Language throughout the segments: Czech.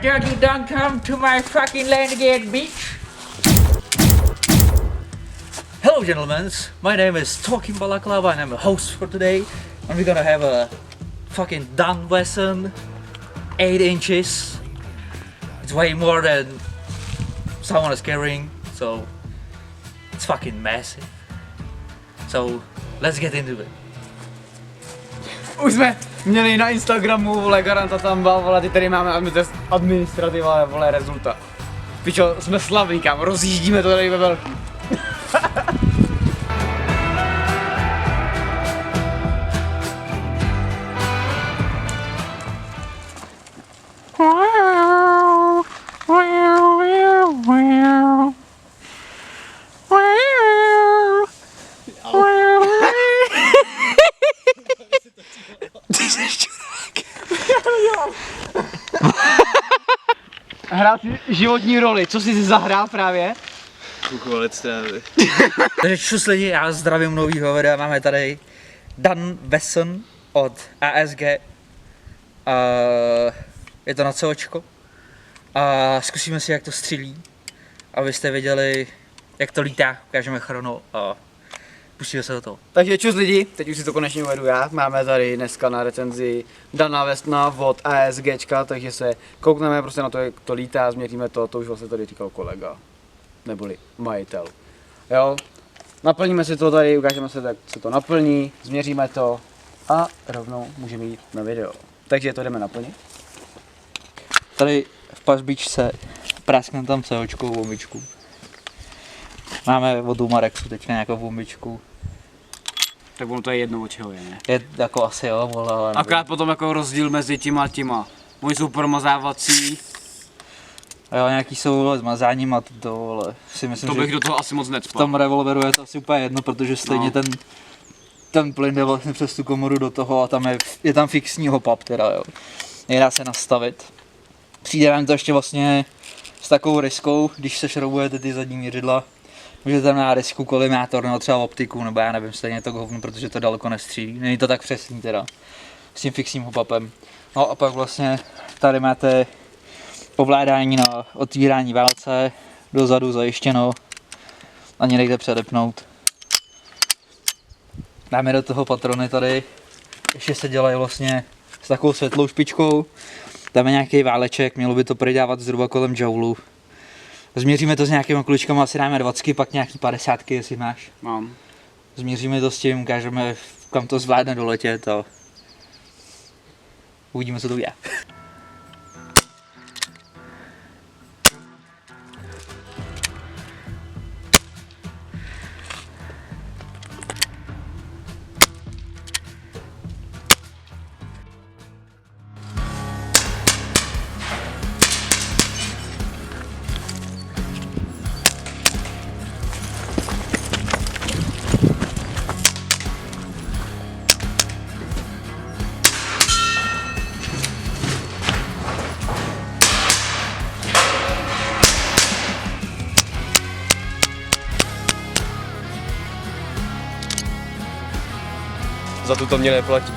Dad, you don't come to my fucking land again, bitch. Hello, gentlemen. My name is Talking Balaklava and I'm a host for today. And we're gonna have a fucking Dan Wesson 8 inches. It's way more than someone is carrying, so it's fucking massive. So let's get into it. Už jsme měli na Instagramu, vole, garanta tam byl, vole, ty tady máme administrativa, vole, rezultat. Pičo, jsme slavní, kam, rozjíždíme to tady ve velký. Hrát životní roli, co jsi zahrál právě? Kukolec trávy. Takže čus lidi, já zdravím novýho videa, máme tady Dan Wesson od ASG. Je to na COčko. A zkusíme si, jak to střílí, abyste věděli, jak to lítá, ukážeme chrono a pustíme se do toho. Takže čus lidi, teď už si to konečně uvedu já, máme tady dneska na recenzi Dana Wessona od ASGčka, takže se koukneme prostě na to, jak to lítá, změříme to už vlastně tady říkal kolega, neboli majitel. Jo, naplníme si to tady, ukážeme se, jak se to naplní, změříme to a rovnou můžeme jít na video. Takže to jdeme naplnit. Tady v pasbičce práskneme tam COčkou bombičku. Máme od Umarexu teďka nějakou bombičku. Tak ono to je jedno, od čeho je, ne? Je jako asi jo, vole, ale nevím. Akorát potom jako rozdíl mezi těma a těma. Moji jsou promazávací. A jo, nějaký jsou vole, s mazáním a to vole, si myslím, To bych že do toho asi moc v necpal. tom revolveru je to asi úplně jedno, protože stejně No. ten plyn jde vlastně přes tu komoru do toho a tam je tam fixní hopap teda, jo. Nedá se nastavit. Přijde vám to ještě vlastně s takovou riskou, když se šroubujete ty zadní měřidla. Můžete tam na risku kolimátor nebo třeba optiku, nebo já nevím, stejně to hovno, protože to daleko nestřílí. Není to tak přesný teda, s tím fixním hopapem. No a pak vlastně tady máte ovládání na otvírání válce, dozadu zajištěno, ani nejde předepnout. Dáme do toho patrony tady, ještě se dělají vlastně s takovou světlou špičkou. Dáme nějaký váleček, mělo by to prodávat zhruba kolem joulu. Změříme to s nějakýma klučkama, asi dáme 20, pak nějaký 50, jestli máš. Mám. Změříme to s tím, ukážeme, kam to zvládne doletět a uvidíme, co to udělá. Za to mě neplatí.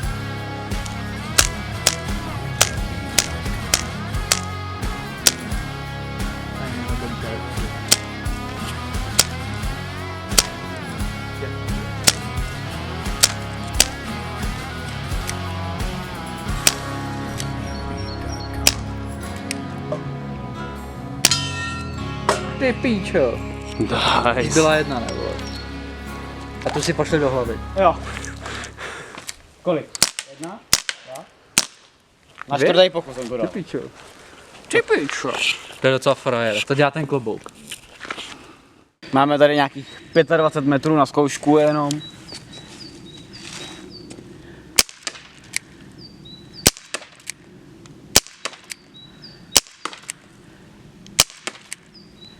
Ty píčo, Nice. byla jedna nebo? A tu si pošli do hlavy. Jo. Kolik? 1? 2? Na Dvě? čtvrtý pokus jsem to dal. píčo. Ty píčo. To je docela frajer, to dělá ten klobouk. Máme tady nějakých 25 metrů na zkoušku jenom.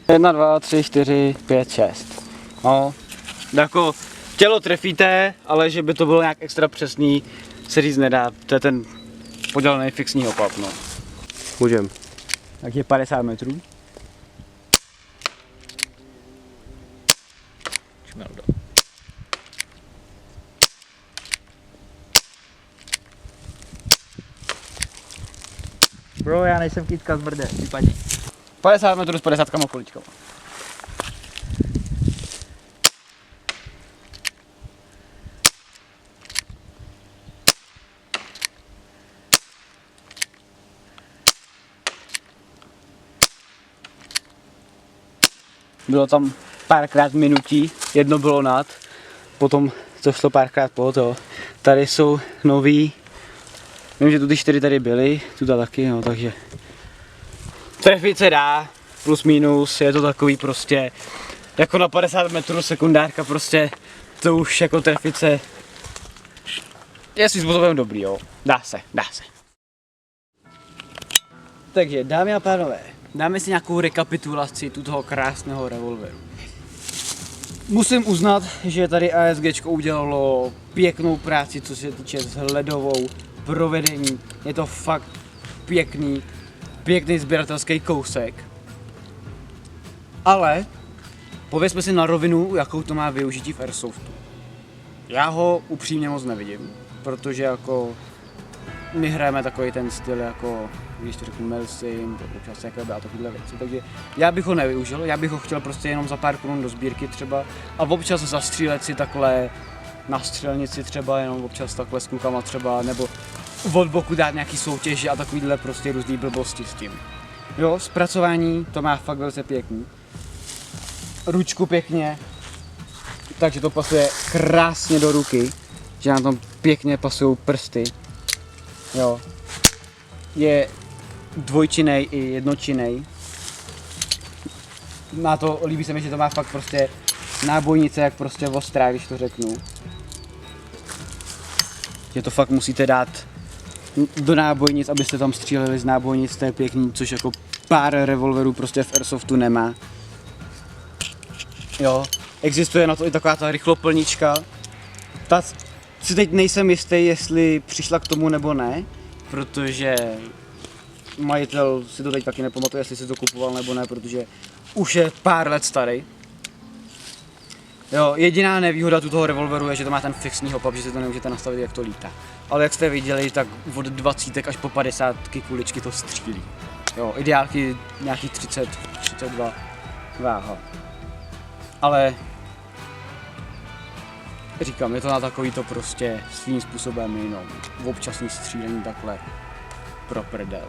Jedna, 2, 3, 4, 5, 6. No, jako tělo trefíte, ale že by to bylo nějak extra přesný, se říct nedá. To je ten podělaný fixní opap, no. Můžem. Takže 50 metrů. Bro, já nejsem kytka z brde, vypadni. 50 metrů s 50 kuličkou. Bylo tam párkrát minutí, jedno bylo nad, potom to šlo párkrát po to. Tady jsou nový, vím, že tu ty 4 tady byly, tu taky, no, takže trefit se dá, plus minus, je to takový prostě, jako na 50 metrů sekundárka prostě, to už jako trefit se je svým způsobem dobrý, jo, dá se. Takže dámy a pánové, dáme si nějakou rekapitulaci toho krásného revolveru. Musím uznat, že tady ASGčko udělalo pěknou práci, co se týče s hledovou, provedení. Je to fakt pěkný sběratelský kousek. Ale povězme si na rovinu, jakou to má využití v Airsoftu. Já ho upřímně moc nevidím, protože jako my hrajeme takový ten styl jako, když to řeknu Melsim, občas CKB a takovéhle věci, takže já bych ho nevyužil, já bych ho chtěl prostě jenom za pár korun do sbírky třeba a občas zastřílet si takhle na střelnici třeba, jenom občas takhle s klukama třeba, nebo od boku dát nějaký soutěže a takovýhle prostě různý blbosti s tím. Jo, zpracování to má fakt velice pěkný. Ručku pěkně, takže to pasuje krásně do ruky, že nám tam pěkně pasují prsty. Jo. Je dvojčinnej i jednočinnej. Má to, líbí se mi, že to má fakt prostě nábojnice, jak prostě ostrá, když to řeknu. Že to fakt musíte dát do nábojnic, abyste tam stříleli z nábojnic, to je pěkný, což jako pár revolverů prostě v Airsoftu nemá. Jo, existuje na to i taková ta rychloplnička. Ta si teď nejsem jistý, jestli přišla k tomu nebo ne, protože majitel si to teď taky nepamatuje, jestli si to kupoval nebo ne, protože už je pár let starý. Jo, jediná nevýhoda toho revolveru je, že to má ten fixní hop-up, že si to nemůžete nastavit, jak to lítá. Ale jak jste viděli, tak od 20 až po 50 kuličky to střílí. Jo, ideálky nějaký 30, 32 váha. Ale říkám, je to na takový to prostě svým způsobem jenom občasný střílení takhle pro prdel.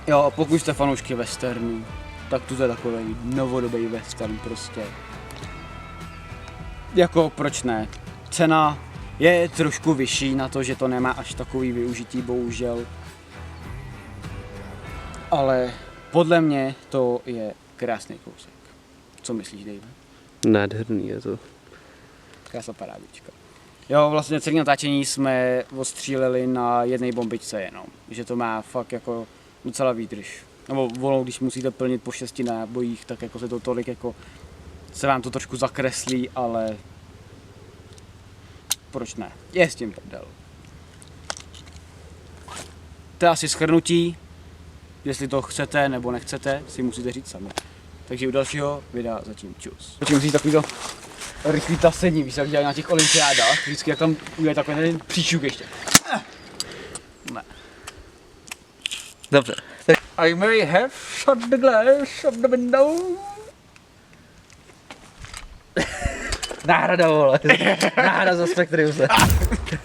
Jo, a pokud jste fanoušky westernu, tak to je takový novodobý western prostě. Jako proč ne? Cena je trošku vyšší na to, že to nemá až takový využití, bohužel. Ale podle mě to je krásný kousek. Co myslíš, Dave? Nádherný je to. Krásná parádička. Jo, vlastně celé natáčení jsme odstříleli na jedné bombičce jenom. Že to má fakt jako docela výdrž. Nebo volnou, když musíte plnit po 6 nábojích, tak jako se to tolik jako se vám to trošku zakreslí, ale proč ne? Je s tím prdel. To je asi shrnutí. Jestli to chcete nebo nechcete, si musíte říct sami. Takže u dalšího videa zatím čus. Zatím musí takovýto rychlý tasení, víš, jak dělají na těch olympiádách, vždycky jak tam udělají takový ten příšuk ještě. Ne. Dobře. Tak I may have shot the glass of the window. Náhrada, vole. Náhrada za Spectriuse.